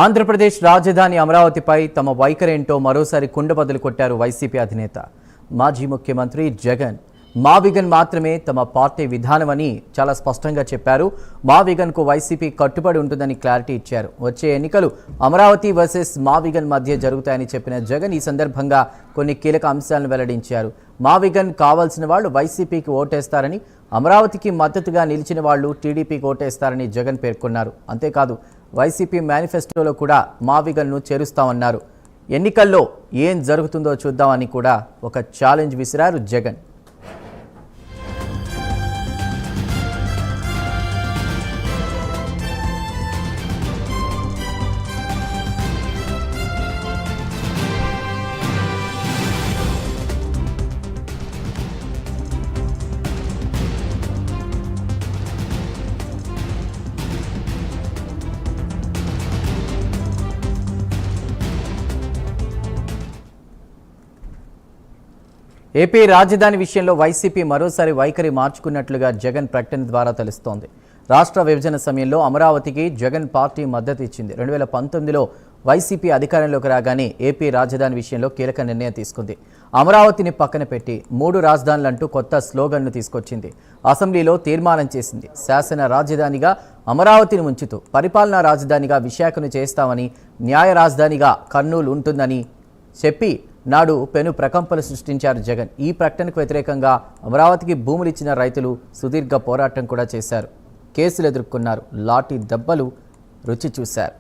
ఆంధ్రప్రదేశ్ రాజధాని అమరావతిపై తమ వైఖరేంటో మరోసారి కుండబద్దలు కొట్టారు వైసీపీ అధినేత. మాజీ ముఖ్యమంత్రి జగన్ మా విగన్ మాత్రమే తమ పార్టీ విధానమని చాలా స్పష్టంగా చెప్పారు. మా విగన్కు వైసీపీ కట్టుబడి ఉంటుందని క్లారిటీ ఇచ్చారు. వచ్చే ఎన్నికలు అమరావతి వర్సెస్ మా విగన్ మధ్య జరుగుతాయని చెప్పిన జగన్ ఈ సందర్భంగా కొన్ని కీలక అంశాలను వెల్లడించారు. మా విగన్ కావాల్సిన వాళ్ళు వైసీపీకి ఓటేస్తారని, అమరావతికి మద్దతుగా నిలిచిన వాళ్ళు టీడీపీకి ఓటేస్తారని జగన్ పేర్కొన్నారు. అంతేకాదు వైసీపీ మేనిఫెస్టోలో కూడా మా విగన్ను చేరుస్తామన్నారు. ఎన్నికల్లో ఏం జరుగుతుందో చూద్దామని కూడా ఒక ఛాలెంజ్ విసిరారు జగన్. ఏపీ రాజధాని విషయంలో వైసీపీ మరోసారి వైఖరి మార్చుకున్నట్లుగా జగన్ ప్రకటన ద్వారా తెలుస్తోంది. రాష్ట్ర విభజన సమయంలో అమరావతికి జగన్ పార్టీ మద్దతు ఇచ్చింది. 2019లో వైసీపీ అధికారంలోకి రాగానే ఏపీ రాజధాని విషయంలో కీలక నిర్ణయం తీసుకుంది. అమరావతిని పక్కన పెట్టి 3 రాజధానులంటూ కొత్త స్లోగన్ను తీసుకొచ్చింది. అసెంబ్లీలో తీర్మానం చేసింది. శాసన రాజధానిగా అమరావతిని ఉంచుతూ పరిపాలనా రాజధానిగా విశాఖను చేస్తామని, న్యాయ రాజధానిగా కర్నూలు ఉంటుందని చెప్పి నాడు పెను ప్రకంపనలు సృష్టించారు జగన్. ఈ ప్రకటనకు వ్యతిరేకంగా అమరావతికి భూములు ఇచ్చిన రైతులు సుదీర్ఘ పోరాటం కూడా చేశారు. కేసులు ఎదుర్కొన్నారు. లాఠీ దెబ్బలు రుచి చూశారు.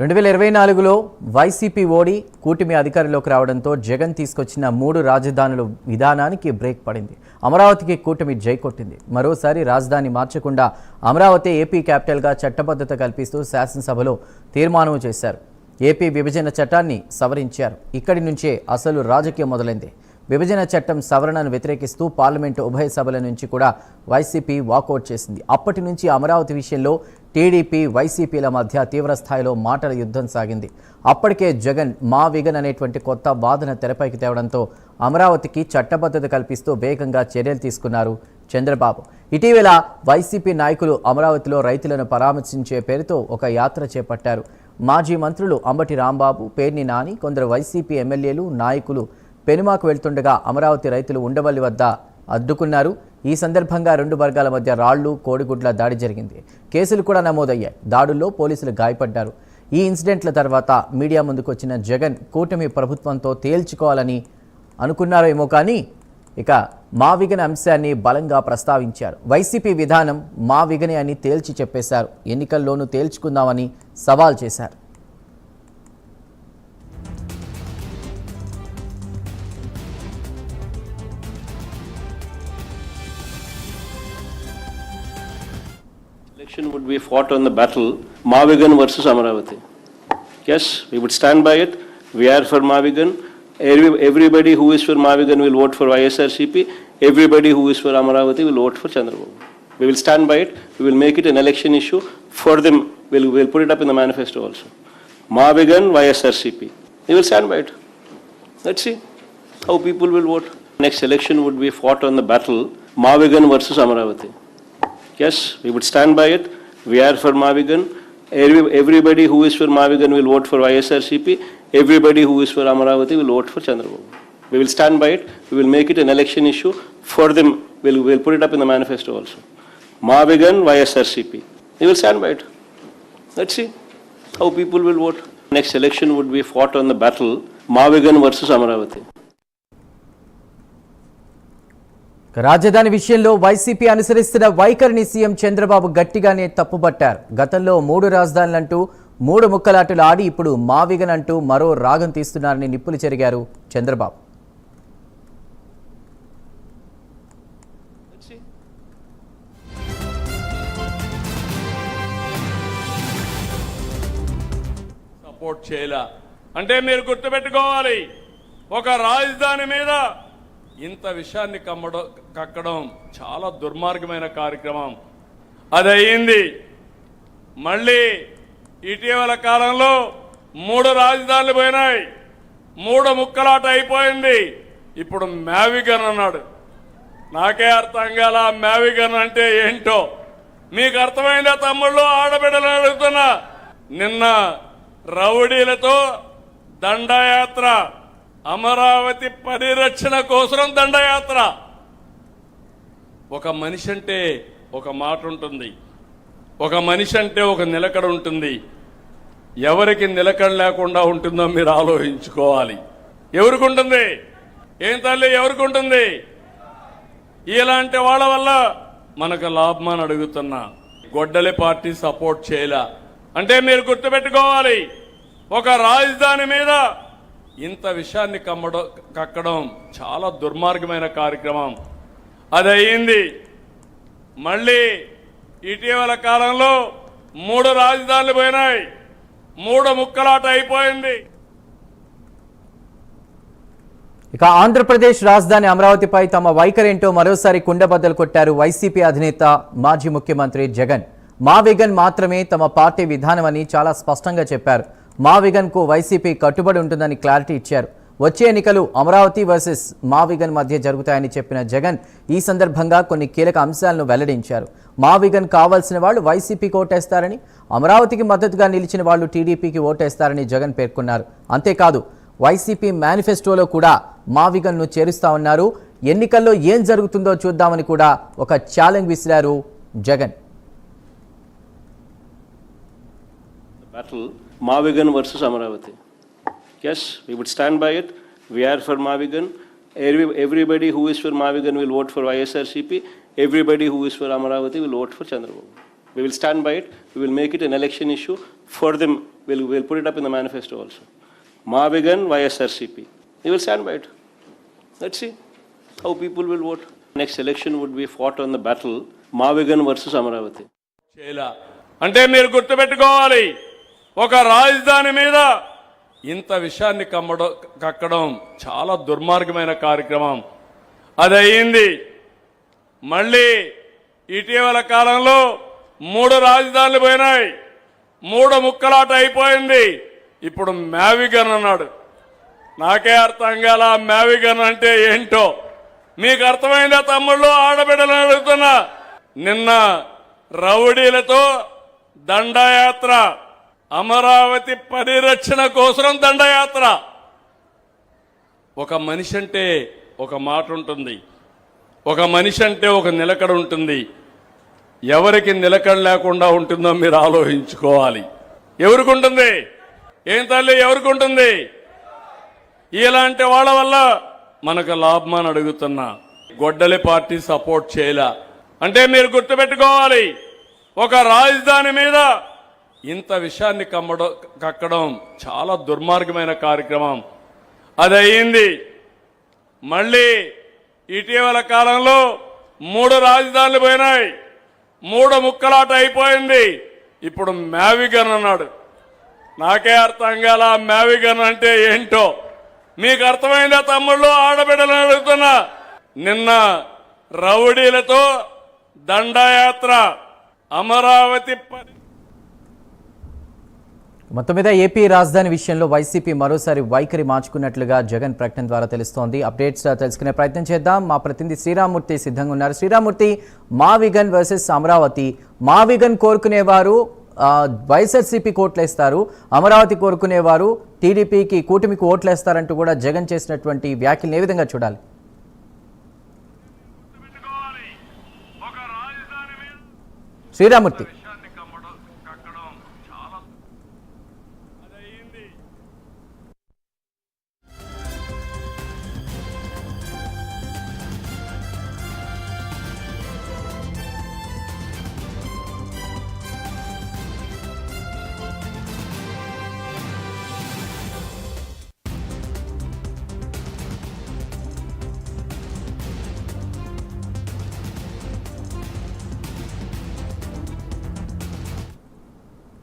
రెండు 2024లో వైసీపీ ఓడి కూటమి అధికారంలోకి రావడంతో జగన్ తీసుకొచ్చిన 3 రాజధానుల విధానానికి బ్రేక్ పడింది. అమరావతికి కూటమి జై కొట్టింది. మరోసారి రాజధాని మార్చకుండా అమరావతి ఏపీ క్యాపిటల్గా చట్టబద్ధత కల్పిస్తూ శాసనసభలో తీర్మానం చేశారు. ఏపీ విభజన చట్టాన్ని సవరించారు. ఇక్కడి నుంచే అసలు రాజకీయం మొదలైంది. విభజన చట్టం సవరణను వ్యతిరేకిస్తూ పార్లమెంటు ఉభయ సభల నుంచి కూడా వైసీపీ వాకౌట్ చేసింది. అప్పటి నుంచి అమరావతి విషయంలో టీడీపీ వైసీపీల మధ్య తీవ్రస్థాయిలో మాటల యుద్ధం సాగింది. అప్పటికే జగన్ మా విగన్ అనేటువంటి కొత్త వాదన తెరపైకి తేవడంతో అమరావతికి చట్టబద్ధత కల్పిస్తూ వేగంగా చర్యలు తీసుకున్నారు చంద్రబాబు. ఇటీవల వైసీపీ నాయకులు అమరావతిలో రైతులను పరామర్శించే పేరుతో ఒక యాత్ర చేపట్టారు. మాజీ మంత్రులు అంబటి రాంబాబు, పేర్ని నాని, కొందరు వైసీపీ ఎమ్మెల్యేలు, నాయకులు పెనుమాకు వెళ్తుండగా అమరావతి రైతులు ఉండవల్లి వద్ద అడ్డుకున్నారు. ఈ సందర్భంగా 2 వర్గాల మధ్య రాళ్లు, కోడిగుడ్ల దాడి జరిగింది. కేసులు కూడా నమోదయ్యాయి. దాడుల్లో పోలీసులు గాయపడ్డారు. ఈ ఇన్సిడెంట్ల తర్వాత మీడియా ముందుకొచ్చిన జగన్ కూటమి ప్రభుత్వంతో తేల్చుకోవాలని అనుకున్నారేమో కానీ ఇక మా విగన్ అంశాన్ని బలంగా ప్రస్తావించారు. వైసీపీ విధానం మా విగనే అని తేల్చి చెప్పేశారు. ఎన్నికల్లోనూ తేల్చుకుందామని సవాల్ చేశారు. Election would be fought on the battle Mavigan versus Amaravati. Yes, we would stand by it. We are for Mavigan. Everybody who is for Mavigan will vote for YSRCP. Everybody who is for Amaravati will vote for Chandrababu. We will stand by it. We will make it an election issue for them. We'll put it up in the manifesto also. Mavigan, YSRCP. We will stand by it. Let's see how people will vote. Next election would be fought on the battle Mavigan versus Amaravati. Yes, we would stand by it. We are for Mavigan. Everybody who is for Mavigan will vote for YSRCP. Everybody who is for Amaravati will vote for Chandrababu. We will stand by it. We will make it an election issue for them. We'll put it up in the manifesto also. Mavigan, YSRCP. We will stand by it. Let's see how people will vote. Next election would be fought on the battle Mavigan versus Amaravati. రాజధాని విషయంలో YCP అనుసరిస్తున్న వైఖరిని CM Chandrababu గట్టిగానే తప్పుపట్టారు. గతంలో 3 రాజధానులంటూ 3 ముక్కలాటలు ఆడి ఇప్పుడు మా vegan అంటూ మరో రాగం తీస్తున్నారని నిప్పులు చెరిగారు చంద్రబాబు. సపోర్ట్ చేయలే. అంటే మీరు గుర్తుపెట్టుకోవాలి, ఒక రాజధాని మీద ఇంత విషయాన్ని కక్కడం చాలా దుర్మార్గమైన కార్యక్రమం. అది అయ్యింది. మళ్ళీ ఇటీవల కాలంలో 3 రాజధానులు పోయినాయి, 3 ముక్కలాట అయిపోయింది. ఇప్పుడు మ్యావిగన్ అన్నాడు. నాకే అర్థం కాల మ్యావిగన్ అంటే ఏంటో. మీకు అర్థమైందా తమ్ముళ్ళు, ఆడబిడ్డలు అడుగుతున్నా? నిన్న రౌడీలతో దండయాత్ర, అమరావతి పరిరక్షణ కోసం దండయాత్ర. ఒక మనిషి అంటే ఒక మాట ఉంటుంది, ఒక మనిషి అంటే ఒక నిలకడ ఉంటుంది. ఎవరికి నిలకడ లేకుండా ఉంటుందో మీరు ఆలోచించుకోవాలి. ఎవరికి ఉంటుంది? ఏం తల్లి, ఎవరికి ఉంటుంది? ఇలాంటి వాళ్ళ వల్ల మనకు లాభమని అడుగుతున్నా. గొడ్డలి పార్టీ సపోర్ట్ చేయలే. అంటే మీరు గుర్తుపెట్టుకోవాలి, ఒక రాజధాని మీద ఇంత విషయాన్ని కక్కడం చాలా దుర్మార్గమైన కార్యక్రమం. అది అయ్యింది. మళ్ళీ ఇటీవల కాలంలో 3 రాజధానులు పోయినాయి, 3 ముక్కలాట అయిపోయింది. ఇక ఆంధ్రప్రదేశ్ రాజధాని అమరావతిపై తమ వైఖరేంటో మరోసారి కుండబద్దలు కొట్టారు వైసీపీ అధినేత మాజీ ముఖ్యమంత్రి జగన్. మా విగన్ మాత్రమే తమ పార్టీ విధానమని చాలా స్పష్టంగా చెప్పారు. మా విగన్ కు వైసీపీ కట్టుబడి ఉంటుందని క్లారిటీ ఇచ్చారు. వచ్చే ఎన్నికలు అమరావతి వర్సెస్ మా విగన్ మధ్య జరుగుతాయని చెప్పిన జగన్ ఈ సందర్భంగా కొన్ని కీలక అంశాలను వెల్లడించారు. మా విగన్ కావాల్సిన వాళ్ళు వైసీపీకి ఓటేస్తారని, అమరావతికి మద్దతుగా నిలిచిన వాళ్ళు టీడీపీకి ఓటేస్తారని జగన్ పేర్కొన్నారు. అంతేకాదు, వైసీపీ మేనిఫెస్టోలో కూడా మా విగన్ను చేరుస్తామన్నారు. ఎన్నికల్లో ఏం జరుగుతుందో చూద్దామని కూడా ఒక ఛాలెంజ్ విసిరారు Jagan. Battle, Mavigan versus Amaravati. Yes, we would stand by it. We are for Mavigan. Everybody who is for Mavigan will vote for YSRCP. Everybody who is for Amaravati will vote for Chandrababu. We will stand by it. We will make it an election issue for them. We'll put it up in the manifesto also. Mavigan, YSRCP. We will stand by it. Let's see how people will vote. Next election would be fought on the battle, Mavigan versus Amaravati. అంటే మీరు గుర్తుపెట్టుకోవాలి, ఒక రాజధాని మీద ఇంత విషయాన్ని కక్కడం చాలా దుర్మార్గమైన కార్యక్రమం. అది అయ్యింది. మళ్ళీ ఇటీవల కాలంలో 3 రాజధానులు పోయినాయి, 3 ముక్కలాట అయిపోయింది. ఇప్పుడు మ్యావిగన్ అన్నాడు. నాకే అర్థం కాల మ్యావిగన్ అంటే ఏంటో. మీకు అర్థమైందా తమ్ముళ్ళు, ఆడబిడ్డలు అడుగుతున్నా? నిన్న రౌడీలతో దండయాత్ర, అమరావతి పరిరక్షణ కోసం దండయాత్ర. ఒక మనిషి అంటే ఒక మాట ఉంటుంది, ఒక మనిషి అంటే ఒక నిలకడ ఉంటుంది. ఎవరికి నిలకడ లేకుండా ఉంటుందో మీరు ఆలోచించుకోవాలి. ఎవరికి ఉంటుంది? ఏం తల్లి, ఎవరికి ఉంటుంది? ఇలాంటి వాళ్ళ వల్ల మనకు లాభమని అడుగుతున్నా. గొడ్డలి పార్టీ సపోర్ట్ చేయలే. అంటే మీరు గుర్తుపెట్టుకోవాలి, ఒక రాజధాని మీద ఇంత విషయాన్ని కక్కడం చాలా దుర్మార్గమైన కార్యక్రమం. అది అయ్యింది. మళ్ళీ ఇటీవల కాలంలో 3 రాజధానులు పోయినాయి, 3 ముక్కలాట అయిపోయింది. ఇప్పుడు మ్యావిగన్ అన్నాడు. నాకే అర్థం కాల మ్యావిగన్ అంటే ఏంటో. మీకు అర్థమైందా తమ్ముళ్ళు, ఆడబిడ్డలు అడుగుతున్నా? నిన్న రౌడీలతో దండయాత్ర, అమరావతి మొత్తం మీద ఏపీ రాజధాని విషయంలో వైసీపీ మరోసారి వైఖరి మార్చుకున్నట్లుగా జగన్ ప్రకటన ద్వారా తెలుస్తోంది. అప్డేట్స్ తెలుసుకునే ప్రయత్నం చేద్దాం. మా ప్రతినిధి శ్రీరామ్మూర్తి సిద్ధంగా ఉన్నారు. శ్రీరామ్మూర్తి, మా విగన్ వర్సెస్ అమరావతి. మా విగన్ కోరుకునేవారు వైఎస్ఆర్సీపీ ఓట్లేస్తారు, అమరావతి కోరుకునేవారు టీడీపీకి, కూటమికి ఓట్లేస్తారంటూ కూడా జగన్ చేసినటువంటి వ్యాఖ్యలు ఏ విధంగా చూడాలి? శ్రీరామ్మూర్తి.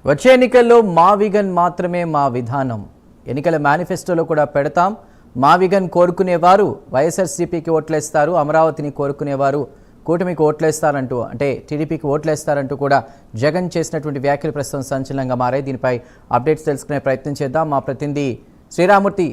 వచ్చే ఎన్నికల్లో మా విగన్ మాత్రమే మా విధానం. ఎన్నికల మేనిఫెస్టోలో కూడా పెడతాం. మా విగన్ కోరుకునేవారు వైఎస్ఆర్సీపీకి ఓట్లేస్తారు, అమరావతిని కోరుకునేవారు కూటమికి ఓట్లేస్తారంటూ, అంటే టీడీపీకి ఓట్లేస్తారంటూ కూడా జగన్ చేసినటువంటి వ్యాఖ్యలు ప్రస్తుతం సంచలనంగా మారాయి. దీనిపై అప్డేట్స్ తెలుసుకునే ప్రయత్నం చేద్దాం. మా ప్రతినిధి శ్రీరామూర్తి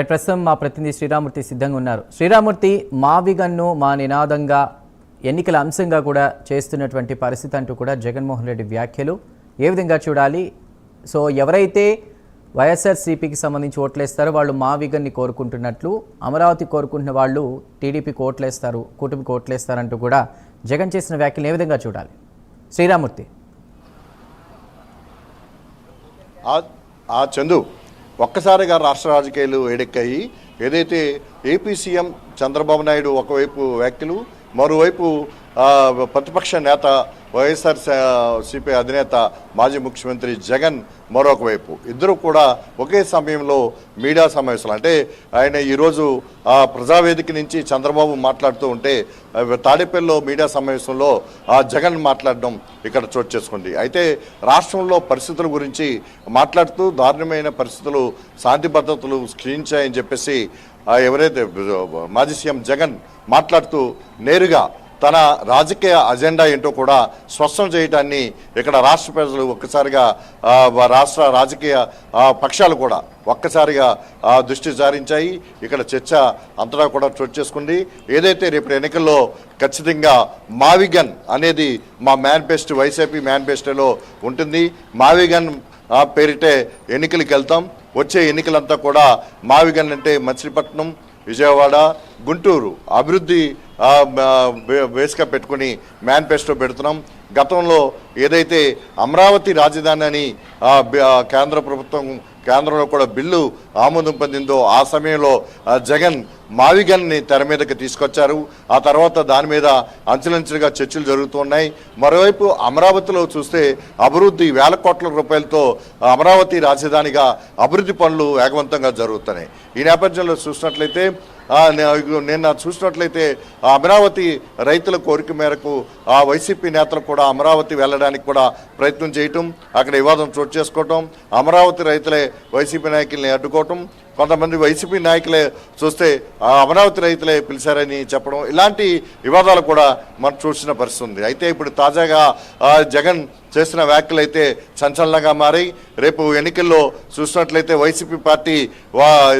ప్రస్తుతం మా ప్రతినిధి శ్రీరామూర్తి సిద్ధంగా ఉన్నారు. శ్రీరామూర్తి, మా విగన్ను మా నినాదంగా ఎన్నికల అంశంగా కూడా చేస్తున్నటువంటి పరిస్థితి అంటూ కూడా జగన్మోహన్ రెడ్డి వ్యాఖ్యలు ఏ విధంగా చూడాలి? సో ఎవరైతే వైఎస్ఆర్సీపీకి సంబంధించి ఓట్లేస్తారో వాళ్ళు మా విగన్ని కోరుకుంటున్నట్లు, అమరావతి కోరుకుంటున్న వాళ్ళు టీడీపీకి ఓట్లేస్తారు, కూటమికి ఓట్లేస్తారంటూ కూడా జగన్ చేసిన వ్యాఖ్యలు ఏ విధంగా చూడాలి? శ్రీరామూర్తి. చందు, ఒక్కసారిగా రాష్ట్ర రాజకీయాలు వేడెక్కాయి. ఏదైతే ఏపీ సీఎం చంద్రబాబు నాయుడు ఒకవైపు వ్యాఖ్యలు, మరోవైపు ప్రతిపక్ష నేత వైఎస్ఆర్సీపీ అధినేత మాజీ ముఖ్యమంత్రి జగన్ మరొక వైపు, ఇద్దరు కూడా ఒకే సమయంలో మీడియా సమావేశాలు, అంటే ఆయన ఈరోజు ప్రజావేదిక నుంచి చంద్రబాబు మాట్లాడుతూ ఉంటే తాడేపల్లిలో మీడియా సమావేశంలో జగన్ మాట్లాడడం ఇక్కడ చోటు చేసుకుంది. అయితే రాష్ట్రంలో పరిస్థితుల గురించి మాట్లాడుతూ దారుణమైన పరిస్థితులు, శాంతి భద్రతలు క్షీణించాయని చెప్పేసి ఎవరైతే మాజీ సీఎం జగన్ మాట్లాడుతూ నేరుగా తన రాజకీయ అజెండా ఏంటో కూడా స్పష్టం చేయడాన్ని ఇక్కడ రాష్ట్ర ప్రజలు ఒక్కసారిగా, రాష్ట్ర రాజకీయ పక్షాలు కూడా ఒక్కసారిగా దృష్టి సారించాయి. ఇక్కడ చర్చ అంతటా కూడా చోటు చేసుకుంది. ఏదైతే రేపు ఎన్నికల్లో ఖచ్చితంగా మావిగన్ అనేది మా మేనిఫెస్టో, వైసీపీ మేనిఫెస్టోలో ఉంటుంది. మావిగన్ పేరిటే ఎన్నికలకు వెళ్తాం. వచ్చే ఎన్నికలంతా కూడా మావిగన్ అంటే మచిలీపట్నం, విజయవాడ, గుంటూరు అభివృద్ధి బేస్గా పెట్టుకుని మేనిఫెస్టో పెడుతున్నాం. గతంలో ఏదైతే అమరావతి రాజధాని అని కేంద్ర ప్రభుత్వం, కేంద్రంలో కూడా బిల్లు ఆమోదం పొందిందో ఆ సమయంలో జగన్ మావిగన్ని తెర మీదకి తీసుకొచ్చారు. ఆ తర్వాత దాని మీద అంచెలంచెలుగా చర్చలు జరుగుతున్నాయి. మరోవైపు అమరావతిలో చూస్తే అభివృద్ధి వేల కోట్ల రూపాయలతో అమరావతి రాజధానిగా అభివృద్ధి పనులు వేగవంతంగా జరుగుతున్నాయి. ఈ నేపథ్యంలో చూసినట్లయితే నిన్న చూసినట్లయితే అమరావతి రైతుల కోరిక మేరకు వైసీపీ నేతలు కూడా అమరావతి వెళ్ళడానికి కూడా ప్రయత్నం చేయటం, అక్కడ వివాదం చోటు చేసుకోవటం, అమరావతి రైతులే వైసీపీ నాయకుల్ని అడ్డుకోవటం, కొంతమంది వైసీపీ నాయకులే చూస్తే అమరావతి రైతులే పిలిచారని చెప్పడం, ఇలాంటి వివాదాలు కూడా మనం చూసిన పరిస్థితి ఉంది. అయితే ఇప్పుడు తాజాగా జగన్ చేసిన వ్యాఖ్యలు అయితే సంచలనంగా మారాయి. రేపు ఎన్నికల్లో చూసినట్లయితే వైసీపీ పార్టీ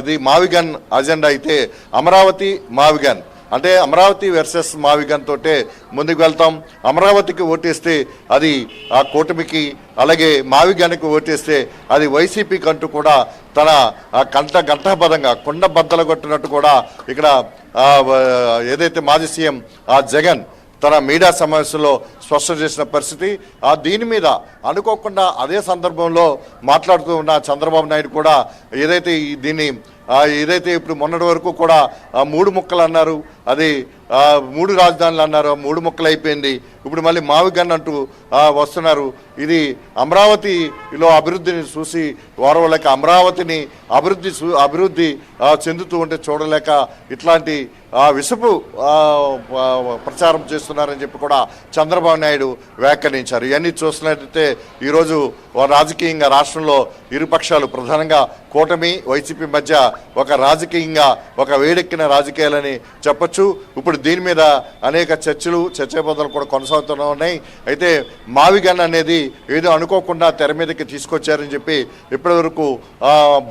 ఇది మావిగన్ అజెండా అయితే అమరావతి మావిగన్, అంటే అమరావతి వర్సెస్ మావిగన్ తోటే ముందుకు వెళ్తాం. అమరావతికి ఓటేస్తే అది ఆ కూటమికి, అలాగే మావిగన్కి ఓటేస్తే అది వైసీపీకి అంటూ కూడా తన గంటాపదంగా కుండ బద్దలు కొట్టినట్టు కూడా ఇక్కడ ఏదైతే మాజీ సీఎం జగన్ తన మీడియా సమావేశంలో స్పష్టం చేసిన పరిస్థితి. దీని మీద అనుకోకుండా అదే సందర్భంలో మాట్లాడుతూ ఉన్న చంద్రబాబు నాయుడు కూడా ఏదైతే ఇప్పుడు మొన్నటి వరకు కూడా 3 ముక్కలు అన్నారు, అది 3 రాజధానులు అన్నారు, 3 ముక్కలు అయిపోయింది. ఇప్పుడు మళ్ళీ మావిగన్ అంటూ వస్తున్నారు. ఇది అమరావతిలో అభివృద్ధిని చూసి ఓరవలేక, అమరావతిని అభివృద్ధి చెందుతూ ఉంటే చూడలేక ఇట్లాంటి విసుపు ప్రచారం చేస్తున్నారని చెప్పి కూడా చంద్రబాబు నాయుడు వ్యాఖ్యానించారు. ఇవన్నీ చూస్తున్నట్లయితే ఈరోజు రాజకీయంగా రాష్ట్రంలో ఇరుపక్షాలు, ప్రధానంగా కూటమి వైసీపీ మధ్య ఒక రాజకీయంగా ఒక వేడెక్కిన రాజకీయాలని చెప్పొచ్చు. ఇప్పుడు దీని మీద అనేక చర్చోపదలు కూడా కొనసాగుతూనే ఉన్నాయి. అయితే మావిగన్ అనేది ఏదో అనుకోకుండా తెర మీదకి తీసుకొచ్చారని చెప్పి ఇప్పటివరకు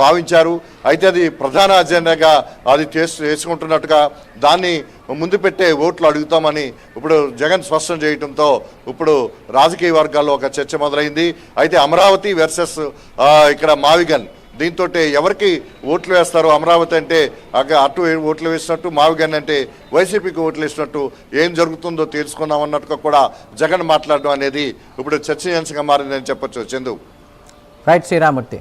భావించారు. అయితే అది ప్రధాన అజెండాగా అది చేసుకుంటున్నట్టుగా దాన్ని ముందు పెట్టే ఓట్లు అడుగుతామని ఇప్పుడు జగన్ స్పష్టం చేయడంతో ఇప్పుడు రాజకీయ వర్గాల్లో ఒక చర్చ మొదలైంది. అయితే అమరావతి వర్సెస్ ఇక్కడ మావిగన్, దీంతో ఎవరికి ఓట్లు వేస్తారు? అమరావతి అంటే అటు ఓట్లు వేసినట్టు, మావిగన్ అంటే వైసీపీకి ఓట్లు వేసినట్టు, ఏం జరుగుతుందో తెలుసుకుందాం అన్నట్టుగా కూడా జగన్ మాట్లాడడం అనేది ఇప్పుడు చర్చనీయాంశంగా మారిందని చెప్పొచ్చు. చందు. రైట్ శ్రీరామూర్తి.